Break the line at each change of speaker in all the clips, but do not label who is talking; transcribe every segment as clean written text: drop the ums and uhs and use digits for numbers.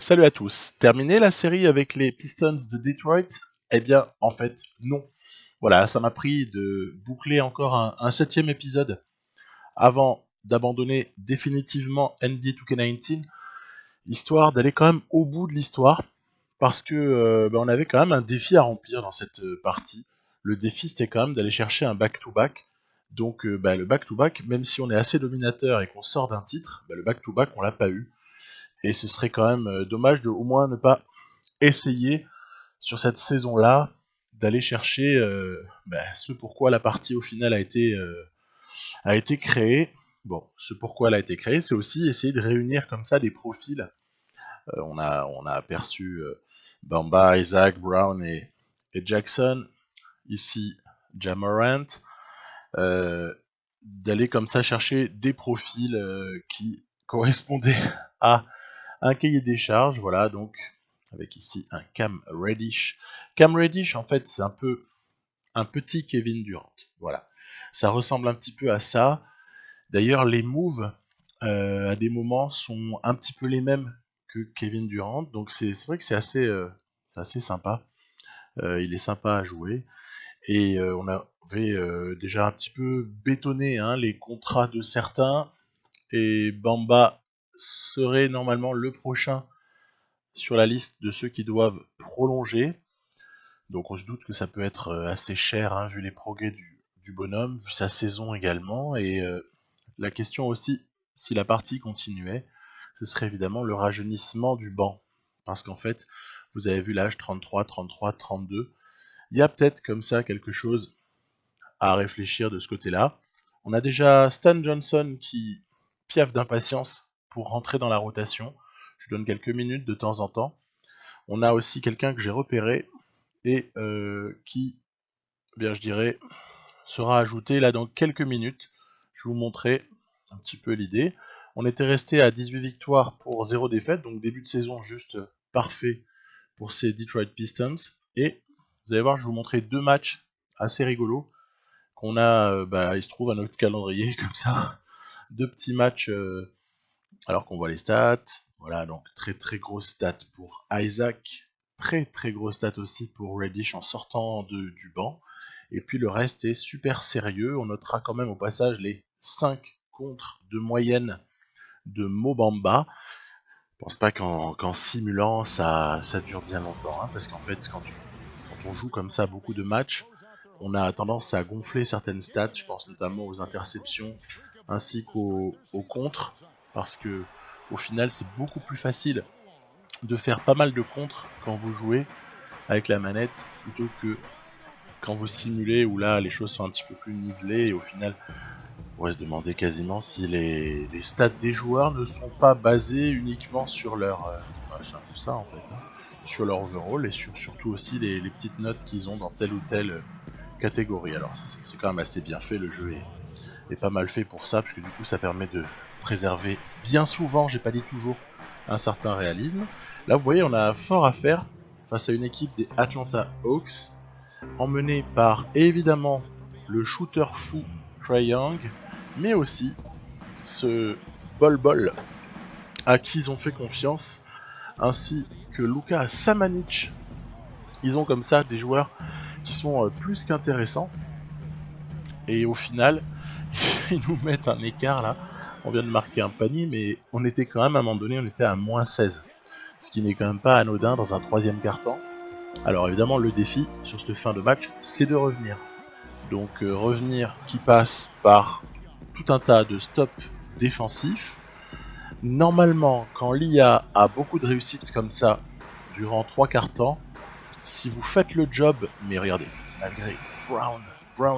Salut à tous. Terminé la série avec les Pistons de Detroit? Eh bien, en fait, non. Voilà, ça m'a pris de boucler encore un septième épisode avant d'abandonner définitivement NBA 2K19, histoire d'aller quand même au bout de l'histoire, parce que on avait quand même un défi à remplir dans cette partie. Le défi, c'était quand même d'aller chercher un back-to-back. Donc, le back-to-back, même si on est assez dominateur et qu'on sort d'un titre, le back-to-back, on l'a pas eu. Et ce serait quand même dommage de au moins ne pas essayer sur cette saison-là d'aller chercher ce pourquoi la partie au final a été créée. Bon, ce pourquoi elle a été créée, c'est aussi essayer de réunir comme ça des profils. On a aperçu Bamba, Isaac, Brown et Jackson. Ici, Ja Morant. D'aller comme ça chercher des profils qui correspondaient à un cahier des charges, voilà, donc avec ici un Cam Reddish. Cam Reddish, en fait, c'est un peu un petit Kevin Durant, voilà. Ça ressemble un petit peu à ça. D'ailleurs, les moves, à des moments, sont un petit peu les mêmes que Kevin Durant, donc c'est vrai que c'est assez sympa. Il est sympa à jouer. Et on avait déjà un petit peu bétonné les contrats de certains. Et Bamba serait normalement le prochain sur la liste de ceux qui doivent prolonger. Donc on se doute que ça peut être assez cher vu les progrès du bonhomme, vu sa saison également. Et la question aussi, si la partie continuait, ce serait évidemment le rajeunissement du banc. Parce qu'en fait, vous avez vu l'âge 33, 33, 32. Il y a peut-être comme ça quelque chose à réfléchir de ce côté-là. On a déjà Stan Johnson qui piaffe d'impatience pour rentrer dans la rotation. Je donne quelques minutes de temps en temps. On a aussi quelqu'un que j'ai repéré et qui, bien je dirais, sera ajouté là dans quelques minutes. Je vais vous montrer un petit peu l'idée. On était resté à 18 victoires pour 0 défaite, donc début de saison juste parfait pour ces Detroit Pistons. Et vous allez voir, je vais vous montrer deux matchs assez rigolos qu'on a, il se trouve à notre calendrier comme ça. Deux petits matchs alors qu'on voit les stats. Voilà, donc très très grosse stat pour Isaac, très très grosse stat aussi pour Reddish en sortant du banc. Et puis le reste est super sérieux. On notera quand même au passage les 5 contres de moyenne de Mobamba. Je pense pas qu'en simulant ça dure bien longtemps, parce qu'en fait quand on joue comme ça beaucoup de matchs, on a tendance à gonfler certaines stats. Je pense notamment aux interceptions ainsi qu'aux contres, parce que au final c'est beaucoup plus facile de faire pas mal de contres quand vous jouez avec la manette plutôt que quand vous simulez où là les choses sont un petit peu plus nivelées et au final on pourrait se demander quasiment si les stats des joueurs ne sont pas basés uniquement sur leur c'est un peu ça en fait, sur leur overall et surtout aussi les petites notes qu'ils ont dans telle ou telle catégorie. Alors c'est quand même assez bien fait, le jeu est pas mal fait pour ça, parce que du coup ça permet de préserver bien souvent, j'ai pas dit toujours, un certain réalisme. Là vous voyez on a fort à faire face à une équipe des Atlanta Hawks, emmenée par évidemment le shooter fou Trae Young, mais aussi ce Bol à qui ils ont fait confiance, ainsi que Luka Samanic. Ils ont comme ça des joueurs qui sont plus qu'intéressants. Et au final, ils nous mettent un écart là. On vient de marquer un panier, mais on était quand même à un moment donné, on était à moins 16. Ce qui n'est quand même pas anodin dans un troisième quart-temps. Alors évidemment, le défi sur cette fin de match, c'est de revenir. Donc revenir qui passe par tout un tas de stops défensifs. Normalement, quand l'IA a beaucoup de réussite comme ça durant 3 quarts-temps, si vous faites le job, mais regardez, malgré Brown,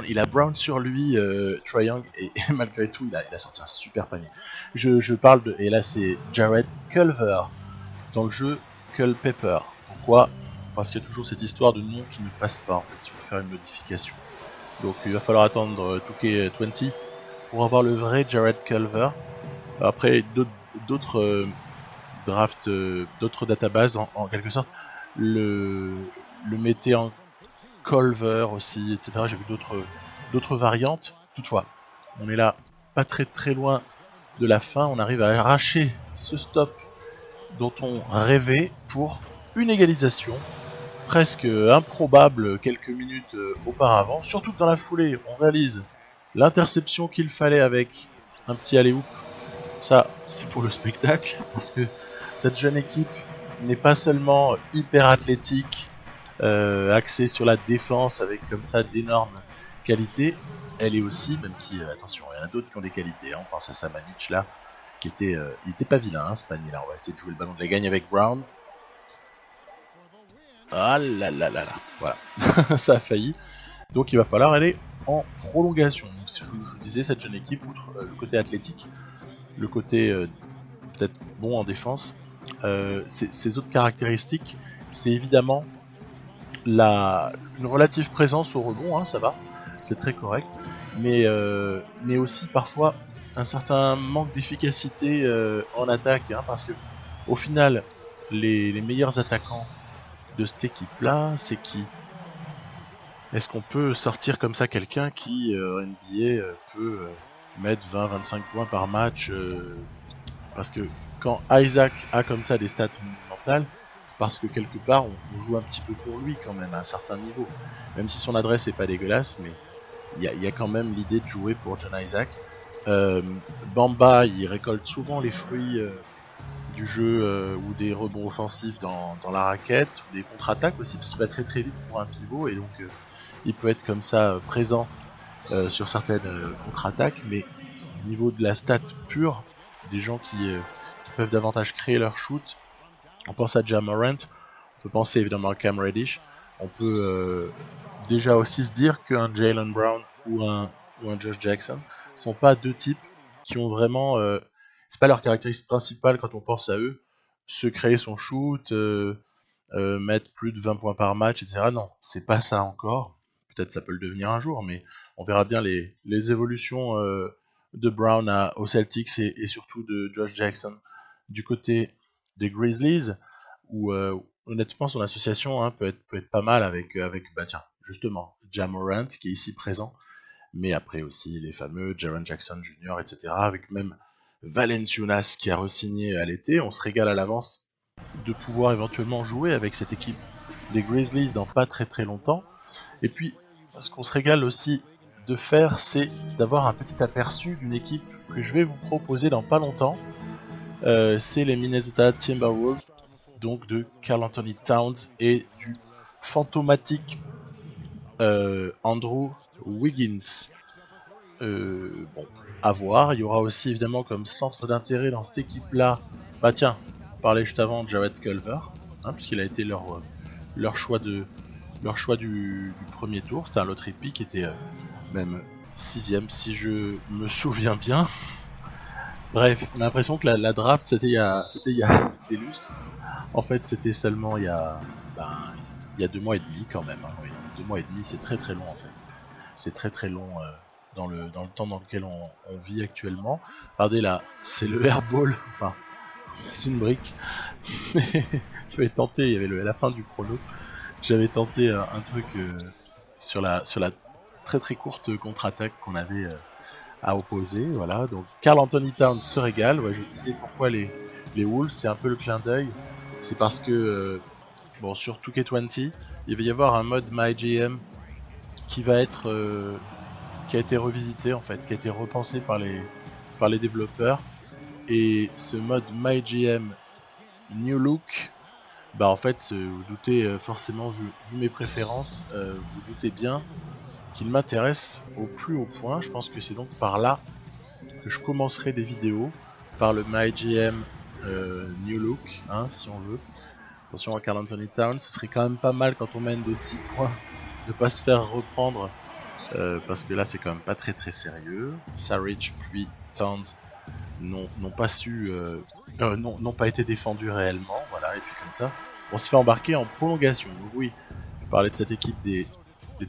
il a Brown sur lui, Trae Young, et malgré tout, il a sorti un super panier. Je parle de, et là c'est Jarrett Culver, dans le jeu Culpepper. Pourquoi ? Parce qu'il y a toujours cette histoire de nom qui ne passe pas en fait, si on veut faire une modification. Donc il va falloir attendre 2K20 pour avoir le vrai Jarrett Culver. Après, d'autres drafts, d'autres databases en quelque sorte, le mettaient en Culver aussi, etc. J'ai vu d'autres variantes. Toutefois, on est là pas très très loin de la fin. On arrive à arracher ce stop dont on rêvait pour une égalisation presque improbable quelques minutes auparavant, surtout que dans la foulée on réalise l'interception qu'il fallait avec un petit alley-oop. Ça c'est pour le spectacle, parce que cette jeune équipe n'est pas seulement hyper athlétique, axée sur la défense avec comme ça d'énormes qualités, elle est aussi, même si attention, il y en a d'autres qui ont des qualités, hein, on pense à Samanic là, qui était, il était pas vilain hein, ce panier là, on va essayer de jouer le ballon de la gagne avec Brown. Ah là là là là, voilà, ça a failli. Donc il va falloir aller en prolongation. Donc, je vous disais, cette jeune équipe, outre le côté athlétique, le côté peut-être bon en défense, ses autres caractéristiques, c'est évidemment une relative présence au rebond, hein, ça va, c'est très correct, mais aussi parfois un certain manque d'efficacité en attaque, hein, parce que au final, les meilleurs attaquants de cette équipe-là, c'est qui? Est-ce qu'on peut sortir comme ça quelqu'un qui, NBA, peut mettre 20-25 points par match parce que quand Isaac a comme ça des stats monumentales, c'est parce que quelque part on joue un petit peu pour lui quand même à un certain niveau. Même si son adresse est pas dégueulasse, mais il y a quand même l'idée de jouer pour John Isaac. Bamba, il récolte souvent les fruits du jeu ou des rebonds offensifs dans la raquette, ou des contre-attaques aussi, parce qu'il va très très vite pour un pivot, et donc il peut être comme ça présent sur certaines contre-attaques, mais au niveau de la stat pure, des gens qui peuvent davantage créer leur shoot, on pense à Ja Morant, on peut penser évidemment à Cam Reddish, on peut déjà aussi se dire qu'un Jaylen Brown ou un Josh Jackson sont pas deux types qui ont vraiment, c'est pas leur caractéristique principale quand on pense à eux, se créer son shoot, mettre plus de 20 points par match, etc. Non, c'est pas ça encore. Peut-être ça peut le devenir un jour, mais on verra bien les évolutions de Brown aux Celtics et surtout de Josh Jackson du côté des Grizzlies, où honnêtement son association peut être pas mal avec bah tiens, justement, Ja Morant qui est ici présent, mais après aussi les fameux Jaren Jackson Jr., etc., avec même Valanciunas qui a re-signé à l'été. On se régale à l'avance de pouvoir éventuellement jouer avec cette équipe des Grizzlies dans pas très très longtemps. Et puis, ce qu'on se régale aussi de faire, c'est d'avoir un petit aperçu d'une équipe que je vais vous proposer dans pas longtemps. C'est les Minnesota Timberwolves, donc de Karl Anthony Towns et du fantomatique Andrew Wiggins. Bon, à voir. Il y aura aussi évidemment comme centre d'intérêt dans cette équipe-là, bah tiens, on parlait juste avant de Jarrett Culver, hein, puisqu'il a été leur choix du premier tour. C'était un lottery pick qui était même 6ème si je me souviens bien. Bref, on a l'impression que la draft c'était il y a des lustres. En fait, c'était seulement il y a 2 mois et demi quand même. Hein, oui. 2 mois et demi, c'est très très long en fait. C'est très très long dans le temps dans lequel on vit actuellement. Regardez là, c'est le airball. Enfin, c'est une brique. Mais j'avais tenté, il y avait la fin du chrono. J'avais tenté un truc sur la très très courte contre-attaque qu'on avait à opposer. Voilà, donc Karl Anthony Towns se régale. Ouais, je vous disais pourquoi les Wolves, c'est un peu le clin d'œil. C'est parce que bon, sur 2K20, il va y avoir un mode MyGM qui va être qui a été revisité en fait, qui a été repensé par les développeurs. Et ce mode MyGM New Look, bah en fait, vous doutez forcément, vu mes préférences, vous doutez bien qu'il m'intéresse au plus haut point. Je pense que c'est donc par là que je commencerai des vidéos, par le MyGM New Look, hein, si on veut. Attention à Karl Anthony Towns, ce serait quand même pas mal quand on mène de 6 points de pas se faire reprendre, parce que là c'est quand même pas très très sérieux. Saric puis Towns n'ont pas su, n'ont pas été défendus réellement, voilà, et puis comme ça, on se fait embarquer en prolongation. Donc oui, je parlais de cette équipe des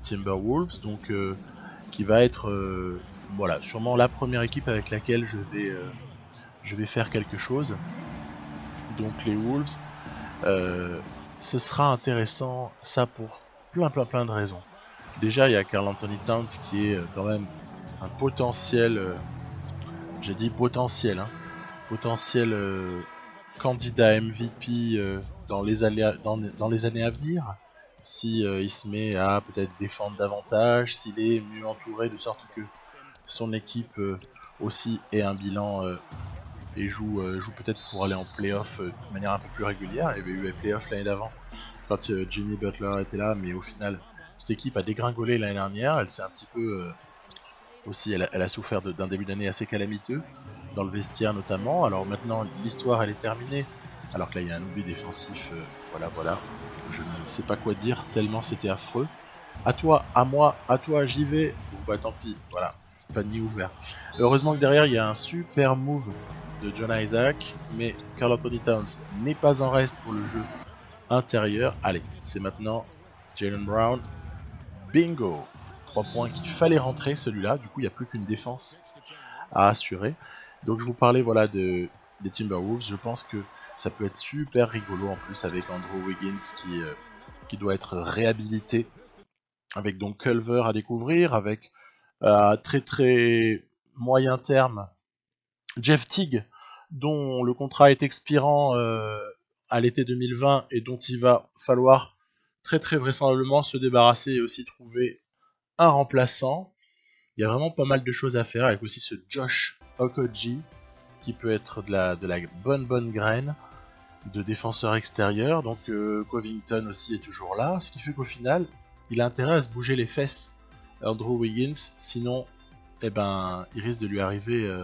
Timberwolves, donc qui va être, voilà, sûrement la première équipe avec laquelle je vais faire quelque chose. Donc les Wolves, ce sera intéressant, ça pour plein de raisons. Déjà, il y a Karl Anthony Towns qui est quand même un potentiel, j'ai dit potentiel, hein, potentiel candidat MVP dans les années à venir, si il se met à peut-être défendre davantage, s'il est mieux entouré de sorte que son équipe aussi ait un bilan et joue peut-être pour aller en playoff de manière un peu plus régulière. Il y avait eu les playoffs l'année d'avant quand Jimmy Butler était là, mais au final cette équipe a dégringolé l'année dernière. Elle s'est un petit peu aussi, elle a souffert d'un début d'année assez calamiteux dans le vestiaire notamment. Alors maintenant l'histoire elle est terminée, alors que là il y a un oubli défensif, voilà, je ne sais pas quoi dire tellement c'était affreux. À toi, à moi, à toi, j'y vais. Bon bah tant pis, voilà, pas de nid ouvert. Heureusement que derrière il y a un super move de John Isaac, mais Karl Anthony Towns n'est pas en reste pour le jeu intérieur. Allez, c'est maintenant Jaylen Brown. Bingo, 3 points qu'il fallait rentrer celui-là, du coup il n'y a plus qu'une défense à assurer. Donc je vous parlais voilà des Timberwolves, je pense que ça peut être super rigolo en plus avec Andrew Wiggins qui doit être réhabilité, avec donc Culver à découvrir, avec à très très moyen terme Jeff Teague, dont le contrat est expirant à l'été 2020 et dont il va falloir très très vraisemblablement se débarrasser et aussi trouver un remplaçant. Il y a vraiment pas mal de choses à faire avec aussi ce Josh Okogie qui peut être de la bonne graine de défenseur extérieur. Donc Covington aussi est toujours là, ce qui fait qu'au final il a intérêt à se bouger les fesses, Andrew Wiggins, sinon il risque de lui arriver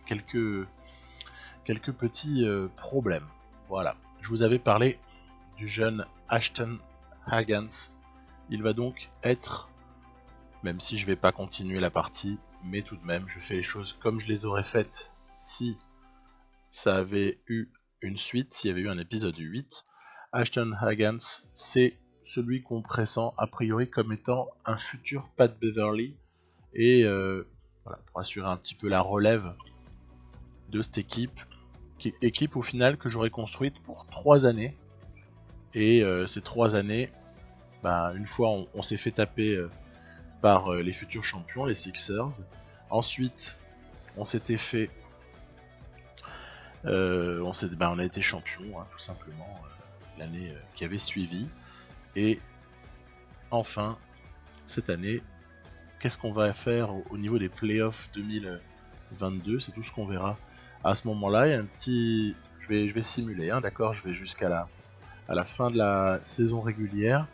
quelques petits problèmes. Voilà, je vous avais parlé du jeune Ashton Hagans. Il va donc être, même si je vais pas continuer la partie, mais tout de même je fais les choses comme je les aurais faites si ça avait eu une suite, s'il y avait eu un épisode 8. Ashton Hagans, c'est celui qu'on pressent a priori comme étant un futur Pat Beverly, et voilà, pour assurer un petit peu la relève de cette équipe au final que j'aurais construite pour 3 années. Et ces 3 années, une fois on s'est fait taper par les futurs champions, les Sixers. Ensuite, on s'était fait on a été champion, hein, tout simplement, l'année qui avait suivi. Et enfin, cette année, qu'est-ce qu'on va faire au niveau des playoffs 2022? C'est tout ce qu'on verra à ce moment-là. Il y a un petit, je vais simuler, hein, d'accord, je vais jusqu'à la fin de la saison régulière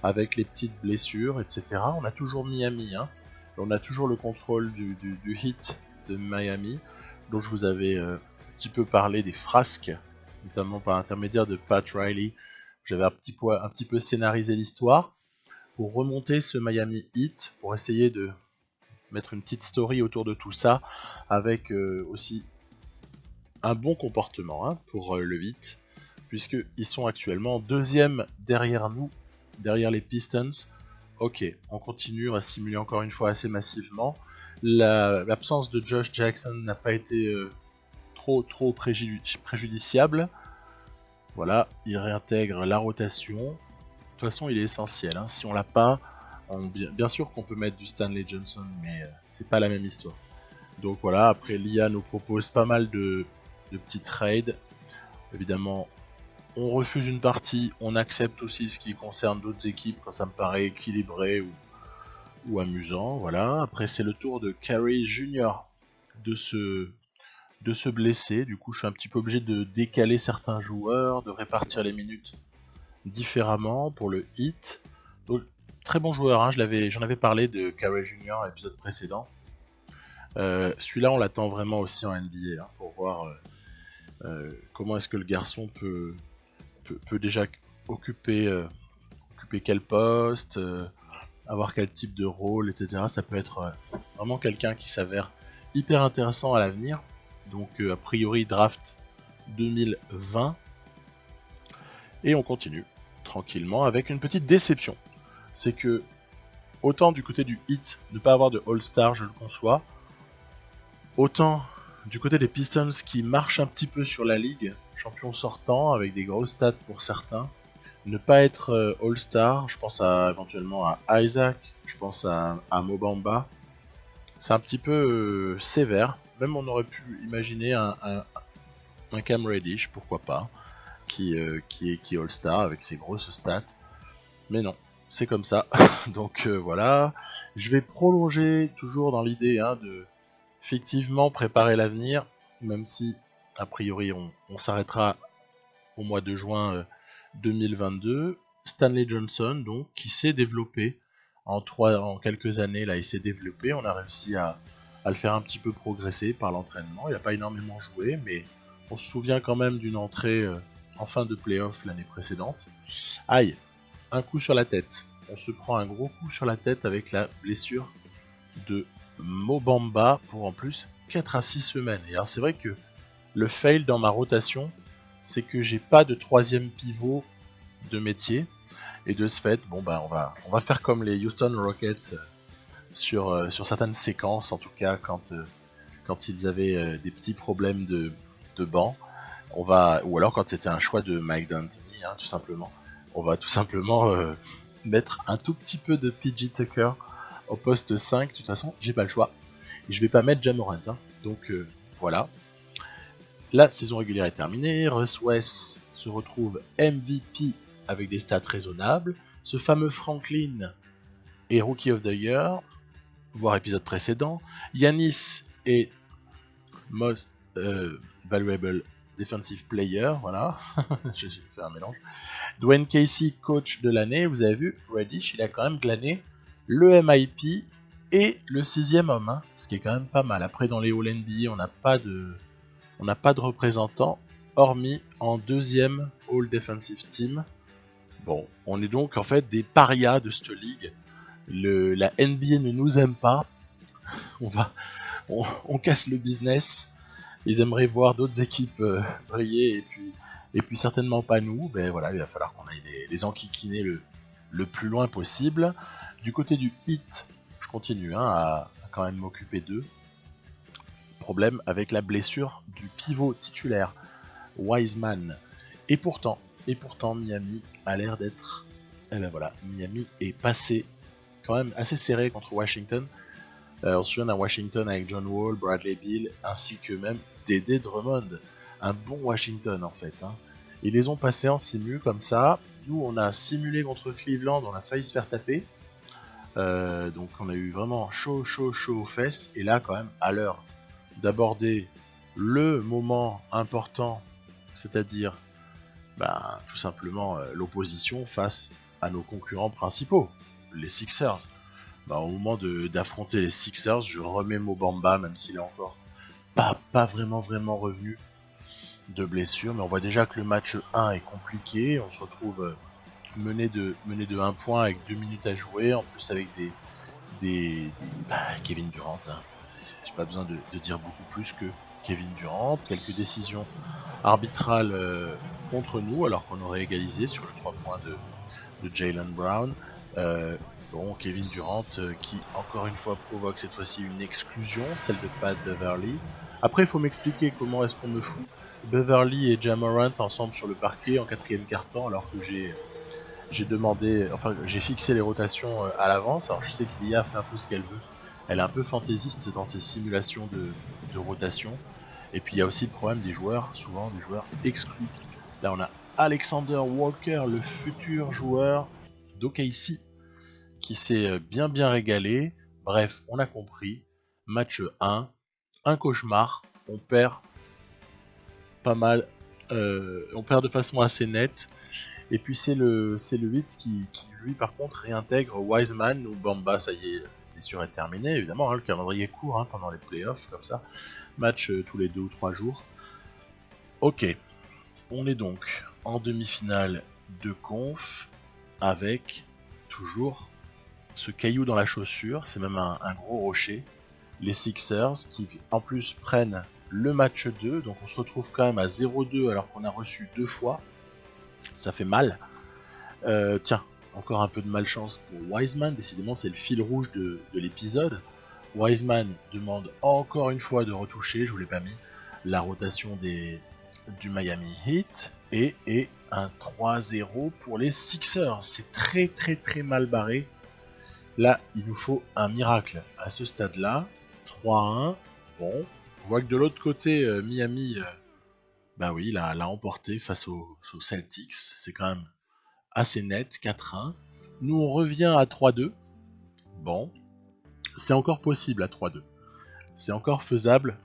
avec les petites blessures, etc. On a toujours Miami, hein. On a toujours le contrôle du hit de Miami, dont je vous avais un petit peu parlé des frasques, notamment par l'intermédiaire de Pat Riley. J'avais un petit peu scénarisé l'histoire pour remonter ce Miami Heat, pour essayer de mettre une petite story autour de tout ça, avec aussi un bon comportement, hein, pour le Heat, puisqu'ils sont actuellement 2e derrière nous, derrière les Pistons. Ok, on continue, on va simuler encore une fois assez massivement. L'absence de Josh Jackson n'a pas été trop préjudiciable. Voilà, il réintègre la rotation. De toute façon, il est essentiel, hein. Si on l'a pas, bien sûr qu'on peut mettre du Stanley Johnson, mais c'est pas la même histoire. Donc voilà, après l'IA nous propose pas mal de petits trades. Évidemment, on refuse une partie, on accepte aussi ce qui concerne d'autres équipes quand ça me paraît équilibré ou amusant. Voilà. Après, c'est le tour de Carey Jr. de se blesser. Du coup, je suis un petit peu obligé de décaler certains joueurs, de répartir les minutes différemment pour le hit. Donc, très bon joueur, hein. J'en avais parlé de Carey Jr. à l'épisode précédent. Celui-là, on l'attend vraiment aussi en NBA, hein, pour voir comment est-ce que le garçon peut déjà occuper quel poste, avoir quel type de rôle, etc. Ça peut être vraiment quelqu'un qui s'avère hyper intéressant à l'avenir. Donc a priori draft 2020. Et on continue tranquillement avec une petite déception. C'est que autant du côté du Heat, ne pas avoir de All-Star, je le conçois, autant du côté des Pistons qui marchent un petit peu sur la ligue, champion sortant avec des grosses stats pour certains, ne pas être All-Star, je pense éventuellement à Isaac, je pense à Mo Bamba, c'est un petit peu sévère. Même on aurait pu imaginer un Un Cam Reddish, pourquoi pas, qui est All-Star avec ses grosses stats. Mais non, c'est comme ça. Donc voilà. Je vais prolonger toujours dans l'idée de fictivement préparer l'avenir, même si a priori on s'arrêtera au mois de juin 2022. Stanley Johnson, donc, qui s'est développé en quelques années, là, il s'est développé. On a réussi à le faire un petit peu progresser par l'entraînement. Il n'a pas énormément joué, mais on se souvient quand même d'une entrée en fin de playoff l'année précédente. Aïe, un coup sur la tête. On se prend un gros coup sur la tête avec la blessure de Mo Bamba pour en plus 4 à 6 semaines. Et alors c'est vrai que le fail dans ma rotation, c'est que j'ai pas de troisième pivot de métier. Et de ce fait, bon bah on va faire comme les Houston Rockets sur certaines séquences, en tout cas quand ils avaient des petits problèmes de banc. Ou alors quand c'était un choix de Mike D'Antoni, tout simplement. On va tout simplement mettre un tout petit peu de PJ Tucker au poste 5. De toute façon, j'ai pas le choix. Et je vais pas mettre Ja Morant. Donc voilà. La saison régulière est terminée. Russ West se retrouve MVP avec des stats raisonnables. Ce fameux Franklin est Rookie of the Year, voire épisode précédent. Giannis est Most Valuable Defensive Player, voilà, j'ai fait un mélange. Dwayne Casey, coach de l'année, vous avez vu, Reddish, il a quand même glané le MIP et le 6e homme, ce qui est quand même pas mal. Après, dans les All-NBA, on n'a pas de représentant, hormis en 2e All Defensive Team. Bon, on est donc en fait des parias de cette ligue. La NBA ne nous aime pas. On casse le business. Ils aimeraient voir d'autres équipes briller et puis certainement pas nous. Ben voilà, il va falloir qu'on aille les enquiquiner le plus loin possible. Du côté du Heat, je continue à quand même m'occuper d'eux. Problème avec la blessure du pivot titulaire, Wiseman. Et pourtant, Miami a l'air d'être... Eh ben voilà, Miami est passé quand même assez serré contre Washington. On se souvient d'un Washington avec John Wall, Bradley Beal, ainsi que même Dédé Drummond. Un bon Washington en fait. Ils les ont passés en simu comme ça. Nous on a simulé contre Cleveland, on a failli se faire taper. Donc on a eu vraiment chaud aux fesses. Et là quand même, à l'heure d'aborder le moment important, c'est-à-dire tout simplement l'opposition face à nos concurrents principaux, les Sixers. Au moment d'affronter les Sixers, je remets Mo Bamba, même s'il est encore pas vraiment revenu de blessure, mais on voit déjà que le match 1 est compliqué. On se retrouve mené de 1 point avec 2 minutes à jouer, en plus avec des Kevin Durant. J'ai pas besoin de dire beaucoup plus que Kevin Durant. Quelques décisions arbitrales contre nous, alors qu'on aurait égalisé sur le 3 points de Jaylen Brown. Bon, Kevin Durant qui encore une fois provoque cette fois-ci une exclusion, celle de Pat Beverly. Après il faut m'expliquer comment est-ce qu'on me fout Beverly et Ja Morant ensemble sur le parquet en 4e quart-temps alors que j'ai fixé les rotations à l'avance. Alors je sais que l'IA fait un peu ce qu'elle veut, elle est un peu fantaisiste dans ses simulations de rotation. Et puis il y a aussi le problème des joueurs, souvent des joueurs exclus. Là on a Alexander Walker, le futur joueur d'OKC, qui s'est bien régalé. Bref, on a compris. Match 1, un cauchemar. On perd pas mal. On perd de façon assez nette. Et puis c'est le 8 qui lui par contre réintègre Wiseman ou Bamba. Ça y est, l'issue est terminée. Évidemment, le calendrier est court pendant les playoffs comme ça. Match tous les 2 ou 3 jours. Ok, on est donc en demi-finale de conf avec toujours ce caillou dans la chaussure, c'est même un gros rocher. Les Sixers qui en plus prennent le match 2, donc on se retrouve quand même à 0-2 alors qu'on a reçu 2 fois. Ça fait mal. Tiens, encore un peu de malchance pour Wiseman, décidément c'est le fil rouge de l'épisode. Wiseman demande encore une fois de retoucher, je vous l'ai pas mis, la rotation du Miami Heat et un 3-0 pour les Sixers. C'est très mal barré. Là, il nous faut un miracle à ce stade-là. 3-1. Bon, on voit que de l'autre côté, Miami Bah oui, l'a emporté face aux Celtics. C'est quand même assez net, 4-1. Nous, on revient à 3-2. Bon, c'est encore possible à 3-2. C'est encore faisable.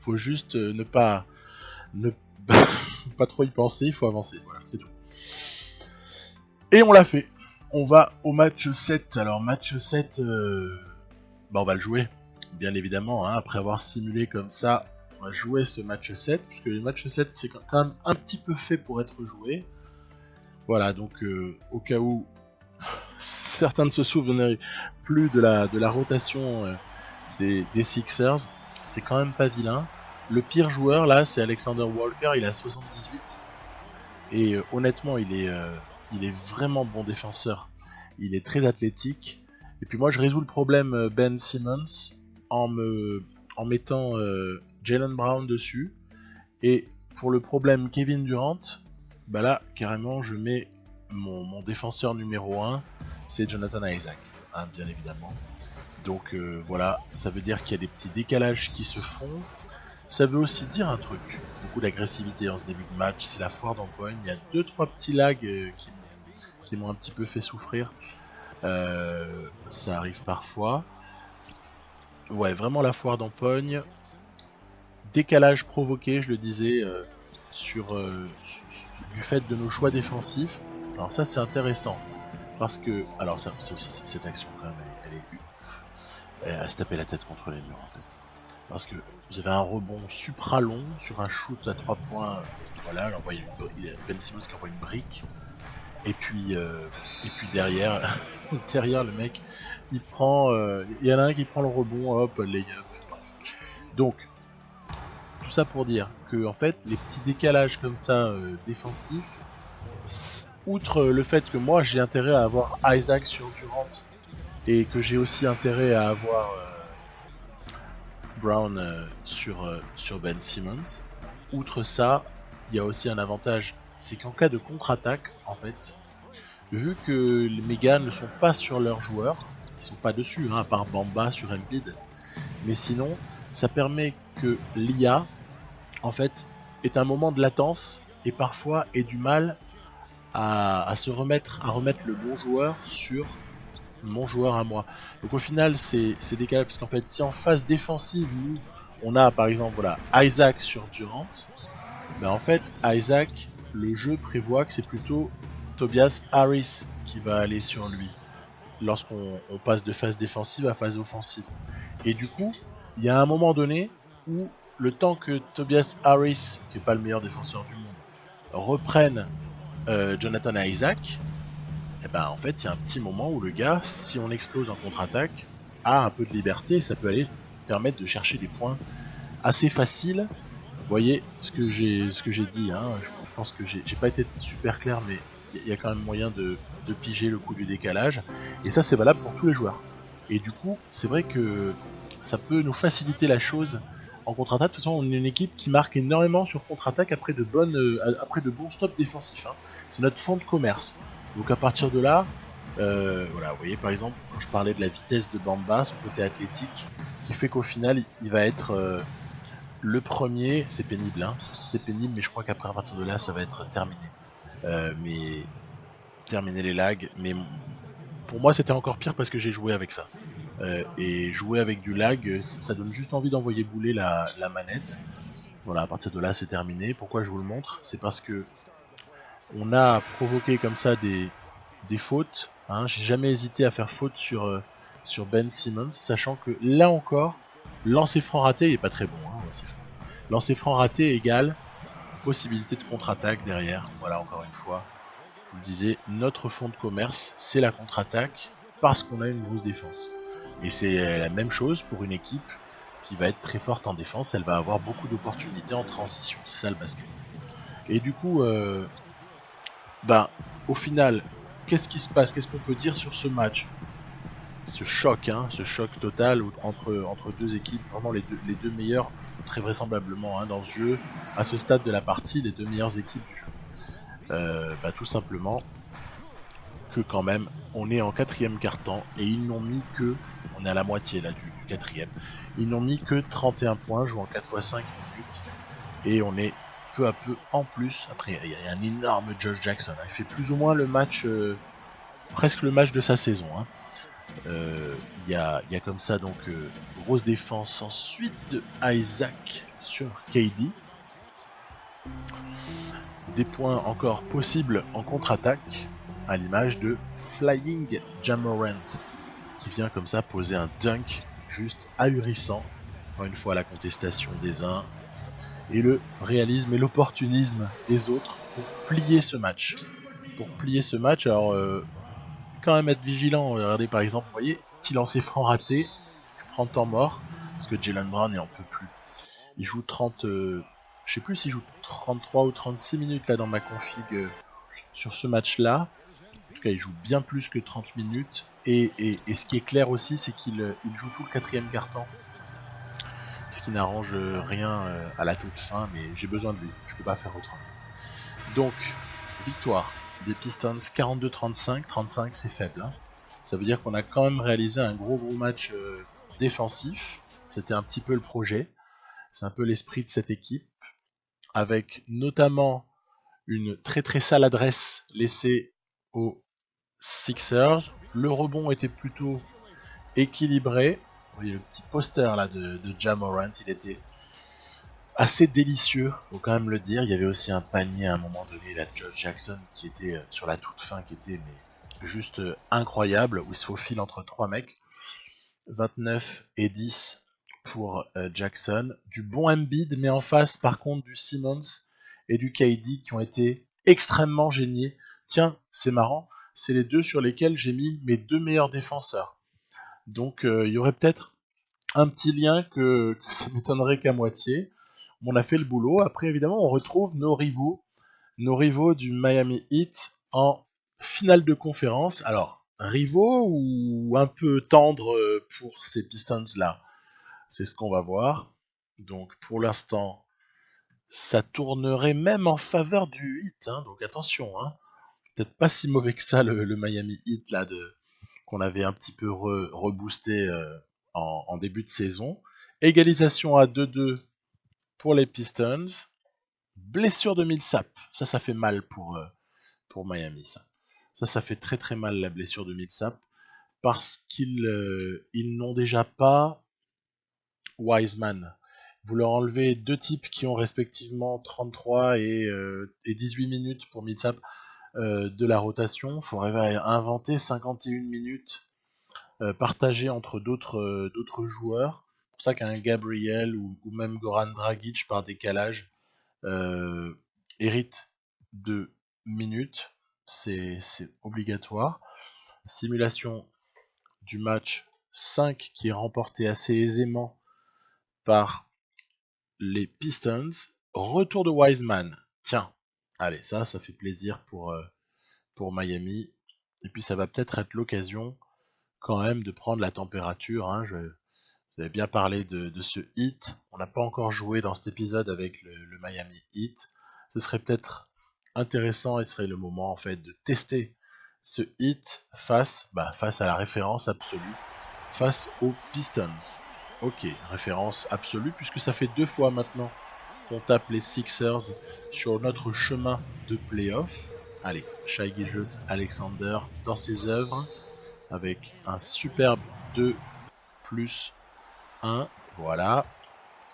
Faut juste ne pas trop y penser, il faut avancer. Voilà, c'est tout. Et on l'a fait. On va au match 7. Alors, match 7, on va le jouer, bien évidemment. Hein, après avoir simulé comme ça, on va jouer ce match 7. Puisque le match 7, c'est quand même un petit peu fait pour être joué. Voilà, donc au cas où certains ne se souveniraient plus de la rotation des Sixers, c'est quand même pas vilain. Le pire joueur là, c'est Alexander Walker, il a 78. Et honnêtement, il est vraiment bon défenseur. Il est très athlétique. Et puis moi, je résous le problème Ben Simmons en mettant Jaylen Brown dessus. Et pour le problème Kevin Durant, bah là, carrément, je mets mon défenseur numéro 1, c'est Jonathan Isaac, hein, bien évidemment. Donc voilà, ça veut dire qu'il y a des petits décalages qui se font. Ça veut aussi dire un truc, beaucoup d'agressivité en ce début de match, c'est la foire d'empoigne. Il y a 2-3 petits lags qui m'ont un petit peu fait souffrir. Ça arrive parfois. Ouais, vraiment la foire d'empoigne. Décalage provoqué, je le disais, du fait de nos choix défensifs. Alors ça c'est intéressant, parce que, alors ça c'est aussi cette action quand même, elle a se taper la tête contre les murs en fait. Parce que vous avez un rebond supra long sur un shoot à 3 points, voilà, Ben Simmons qui envoie une brique, et puis derrière, derrière le mec, il y en a un qui prend le rebond, hop, layup. Donc, tout ça pour dire que en fait, les petits décalages comme ça défensifs, outre le fait que moi j'ai intérêt à avoir Isaac sur Durant et que j'ai aussi intérêt à avoir Brown sur Ben Simmons, outre ça, il y a aussi un avantage, c'est qu'en cas de contre-attaque, en fait, vu que les mégas ne sont pas sur leurs joueurs, ils sont pas dessus, hein, à part Bamba sur Embiid, mais sinon, ça permet que l'IA, en fait, ait un moment de latence et parfois ait du mal à remettre le bon joueur sur mon joueur à moi. Donc au final, c'est décalé parce qu'en fait, si en phase défensive, nous, on a par exemple voilà, Isaac sur Durant, ben en fait, Isaac, le jeu prévoit que c'est plutôt Tobias Harris qui va aller sur lui lorsqu'on passe de phase défensive à phase offensive. Et du coup, il y a un moment donné où le temps que Tobias Harris, qui n'est pas le meilleur défenseur du monde, reprenne Jonathan Isaac, et ben en fait il y a un petit moment où le gars, si on explose en contre-attaque, a un peu de liberté et ça peut aller permettre de chercher des points assez faciles. Vous voyez ce que j'ai dit, hein, je pense que j'ai pas été super clair, mais il y a quand même moyen de piger le coup du décalage, et ça c'est valable pour tous les joueurs. Et du coup, c'est vrai que ça peut nous faciliter la chose en contre-attaque. De toute façon, on est une équipe qui marque énormément sur contre-attaque après de bons stops défensifs. Hein. C'est notre fond de commerce. Donc à partir de là, voilà, vous voyez par exemple, quand je parlais de la vitesse de Bamba, son côté athlétique, qui fait qu'au final, il va être le premier. C'est pénible, hein. C'est pénible, mais je crois qu'après, à partir de là, ça va être terminé. Mais terminer les lags, mais pour moi, c'était encore pire parce que j'ai joué avec ça. Et jouer avec du lag, ça donne juste envie d'envoyer bouler la manette. Voilà, à partir de là, c'est terminé. Pourquoi je vous le montre? C'est parce que on a provoqué comme ça des fautes. Hein. J'ai jamais hésité à faire faute sur Ben Simmons, sachant que là encore, lancer franc raté, il est pas très bon. Hein, lancer franc raté égale possibilité de contre-attaque derrière. Voilà, encore une fois, je vous le disais, notre fond de commerce, c'est la contre-attaque parce qu'on a une grosse défense. Et c'est la même chose pour une équipe qui va être très forte en défense, elle va avoir beaucoup d'opportunités en transition, c'est ça le basket. Et du coup, au final, qu'est-ce qui se passe? Qu'est-ce qu'on peut dire sur ce match? Ce choc total entre deux équipes, vraiment les deux meilleures, très vraisemblablement, hein, dans ce jeu, à ce stade de la partie, les deux meilleures équipes du jeu. Tout simplement que quand même, on est en quatrième quart-temps et ils n'ont mis que, on est à la moitié là du quatrième, ils n'ont mis que 31 points, jouant 4 x 5 minutes, et on est peu à peu en plus. Après, il y a un énorme Josh Jackson. Il fait plus ou moins le match, presque le match de sa saison. Hein. Il y a comme ça donc grosse défense ensuite de Isaac sur KD. Des points encore possibles en contre-attaque à l'image de Flying Jamorant qui vient comme ça poser un dunk juste ahurissant. Encore une fois la contestation des uns et le réalisme et l'opportunisme des autres pour plier ce match. Alors quand même être vigilant. Regardez par exemple, vous voyez, petit lancer franc raté, je prends temps mort, parce que Jaylen Brown il en peut plus. Il joue 30, je sais plus s'il joue 33 ou 36 minutes là dans ma config sur ce match-là. En tout cas, il joue bien plus que 30 minutes. Et ce qui est clair aussi, c'est qu'il joue tout le quatrième quart-temps. Ce qui n'arrange rien à la toute fin, mais j'ai besoin de lui, je peux pas faire autrement. Donc, victoire des Pistons 42-35, 35 c'est faible. Hein. Ça veut dire qu'on a quand même réalisé un gros match défensif. C'était un petit peu le projet. C'est un peu l'esprit de cette équipe. Avec notamment une très très sale adresse laissée aux Sixers. Le rebond était plutôt équilibré. Vous voyez le petit poster là de Ja Morant, il était assez délicieux, faut quand même le dire. Il y avait aussi un panier à un moment donné, la Josh Jackson, qui était sur la toute fin, qui était mais juste incroyable, où il se faufile entre trois mecs. 29 et 10 pour Jackson. Du bon Embiid, mais en face par contre du Simmons et du KD qui ont été extrêmement géniaux. Tiens, c'est marrant, c'est les deux sur lesquels j'ai mis mes deux meilleurs défenseurs. Donc il y aurait peut-être un petit lien que ça m'étonnerait qu'à moitié. On a fait le boulot. Après, évidemment, on retrouve nos rivaux du Miami Heat en finale de conférence. Alors, rivaux ou un peu tendres pour ces Pistons-là? C'est ce qu'on va voir. Donc, pour l'instant, ça tournerait même en faveur du Heat. Hein, donc, attention. Hein. Peut-être pas si mauvais que ça, le Miami Heat, là, qu'on avait un petit peu reboosté en début de saison. Égalisation à 2-2 pour les Pistons. Blessure de Millsap. Ça fait mal pour Miami, ça. Ça fait très très mal la blessure de Millsap. Parce qu'ils n'ont déjà pas Wiseman. Vous leur enlevez deux types qui ont respectivement 33 et 18 minutes pour Millsap de la rotation. Il faudrait inventer 51 minutes partagées entre d'autres joueurs. C'est pour ça qu'un Gabriel ou même Goran Dragic par décalage hérite de minutes. C'est obligatoire. Simulation du match 5 qui est remporté assez aisément par les Pistons. Retour de Wiseman. Tiens, allez, ça fait plaisir pour Miami. Et puis ça va peut-être être l'occasion quand même de prendre la température. Hein. Vous avez bien parlé de ce Heat. On n'a pas encore joué dans cet épisode avec le Miami Heat. Ce serait peut-être intéressant et ce serait le moment en fait de tester ce Heat face à la référence absolue, face aux Pistons. Ok, référence absolue puisque ça fait 2 fois maintenant qu'on tape les Sixers sur notre chemin de playoff. Allez, Shai Gilgeous-Alexander dans ses œuvres avec un superbe 2+1, voilà.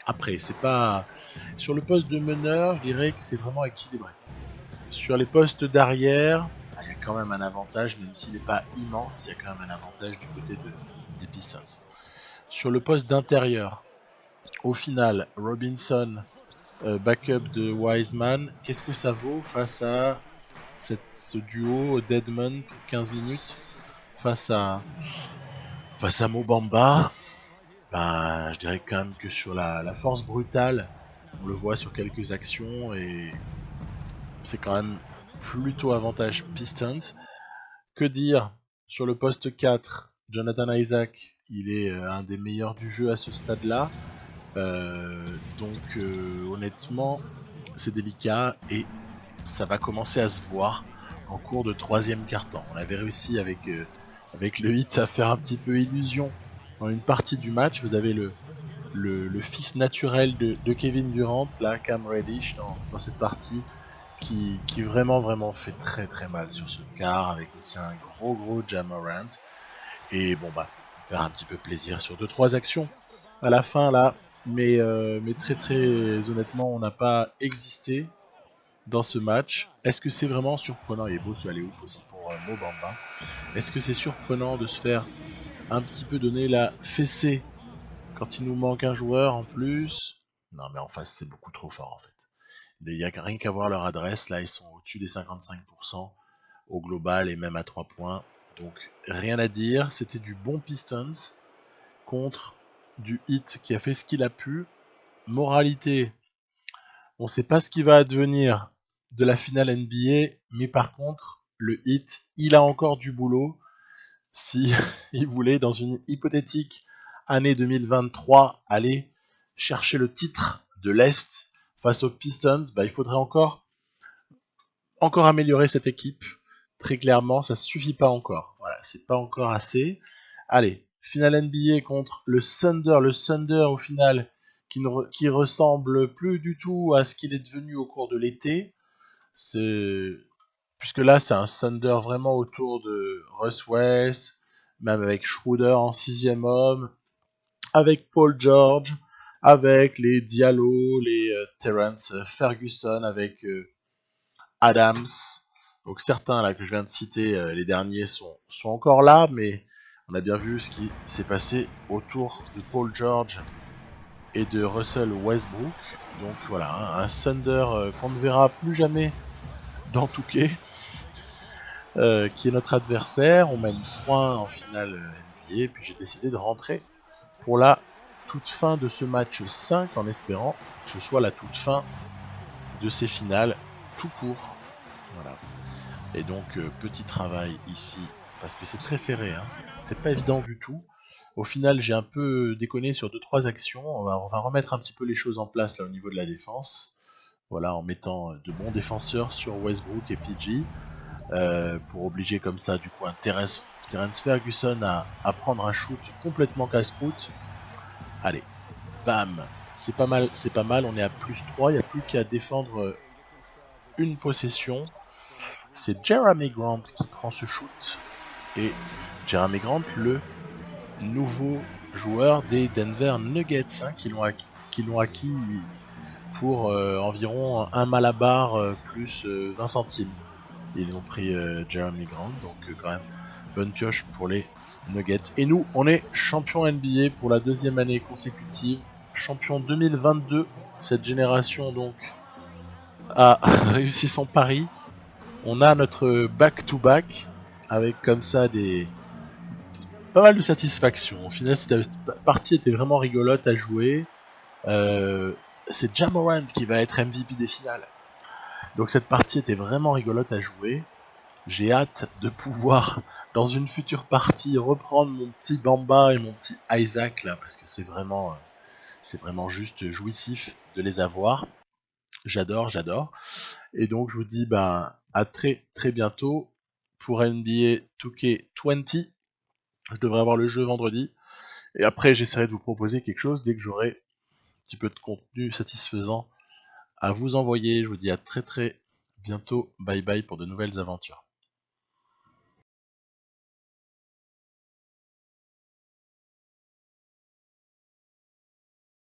Après, c'est pas... Sur le poste de meneur, je dirais que c'est vraiment équilibré. Sur les postes d'arrière, il y a quand même un avantage, même s'il n'est pas immense, il y a quand même un avantage du côté des Pistons. Sur le poste d'intérieur, au final, Robinson, backup de Wiseman, qu'est-ce que ça vaut face à ce duo Deadman pour 15 minutes face à Mo Bamba? Je dirais quand même que sur la force brutale, on le voit sur quelques actions et c'est quand même plutôt avantage Pistons. Que dire sur le poste 4, Jonathan Isaac, il est un des meilleurs du jeu à ce stade-là. Donc honnêtement, c'est délicat et ça va commencer à se voir en cours de troisième quart-temps. On avait réussi avec le Heat à faire un petit peu illusion dans une partie du match. Vous avez le le fils naturel de Kevin Durant, là, Cam Reddish, dans cette partie, qui vraiment fait très très mal sur ce quart, avec aussi un gros Ja Morant. Et bon bah, faire un petit peu plaisir sur 2-3 actions à la fin là, mais très honnêtement, on n'a pas existé dans ce match. Est-ce que c'est vraiment surprenant, et beau ce alley-oop aussi pour Mo Bamba, est-ce que c'est surprenant de se faire un petit peu donner la fessée quand il nous manque un joueur en plus? Non mais en face c'est beaucoup trop fort en fait. Il n'y a rien qu'à voir leur adresse, là ils sont au-dessus des 55% au global et même à 3 points. Donc rien à dire, c'était du bon Pistons contre du Heat qui a fait ce qu'il a pu. Moralité, on ne sait pas ce qui va advenir de la finale NBA, mais par contre, le Heat, il a encore du boulot. Si il voulait, dans une hypothétique année 2023, aller chercher le titre de l'Est face aux Pistons, bah, il faudrait encore améliorer cette équipe. Très clairement, ça suffit pas encore. Voilà, c'est pas encore assez. Allez, finale NBA contre le Thunder. Le Thunder, au final, qui ressemble plus du tout à ce qu'il est devenu au cours de l'été. Puisque là, c'est un Thunder vraiment autour de Russ West, même avec Schroeder en 6e homme, avec Paul George, avec les Diallo, les Terrence Ferguson, avec Adams. Donc certains là que je viens de citer, les derniers sont encore là, mais on a bien vu ce qui s'est passé autour de Paul George et de Russell Westbrook. Donc voilà, un Thunder qu'on ne verra plus jamais dans Touquet, qui est notre adversaire. On mène 3-1 en finale NBA, puis j'ai décidé de rentrer pour la toute fin de ce match 5 en espérant que ce soit la toute fin de ces finales tout court. Voilà. Et donc petit travail ici, parce que c'est très serré, hein. C'est pas évident du tout. Au final, j'ai un peu déconné sur 2-3 actions. On va remettre un petit peu les choses en place là au niveau de la défense. Voilà, en mettant de bons défenseurs sur Westbrook et PG, pour obliger comme ça du coup un Terence Ferguson à prendre un shoot complètement casse-croûte. Allez, bam, c'est pas mal, on est à plus 3, il n'y a plus qu'à défendre une possession. C'est Jeremy Grant qui prend ce shoot, et Jeremy Grant, le nouveau joueur des Denver Nuggets, hein, qui l'ont acquis pour environ un malabar plus 20 centimes. Ils ont pris Jeremy Grant, donc quand même bonne pioche pour les Nuggets. Et nous, on est champion NBA pour la 2e année consécutive, champion 2022. Cette génération donc a réussi son pari. On a notre back-to-back avec comme ça pas mal de satisfaction. Au final, cette partie était vraiment rigolote à jouer. C'est Ja Morant qui va être MVP des finales. Donc cette partie était vraiment rigolote à jouer. J'ai hâte de pouvoir, dans une future partie, reprendre mon petit Bamba et mon petit Isaac là, parce que c'est vraiment juste jouissif de les avoir. J'adore. Et donc je vous dis à très très bientôt pour NBA 2K20. Je devrais avoir le jeu vendredi. Et après j'essaierai de vous proposer quelque chose dès que j'aurai un petit peu de contenu satisfaisant à vous envoyer. Je vous dis à très très bientôt. Bye bye pour de nouvelles aventures.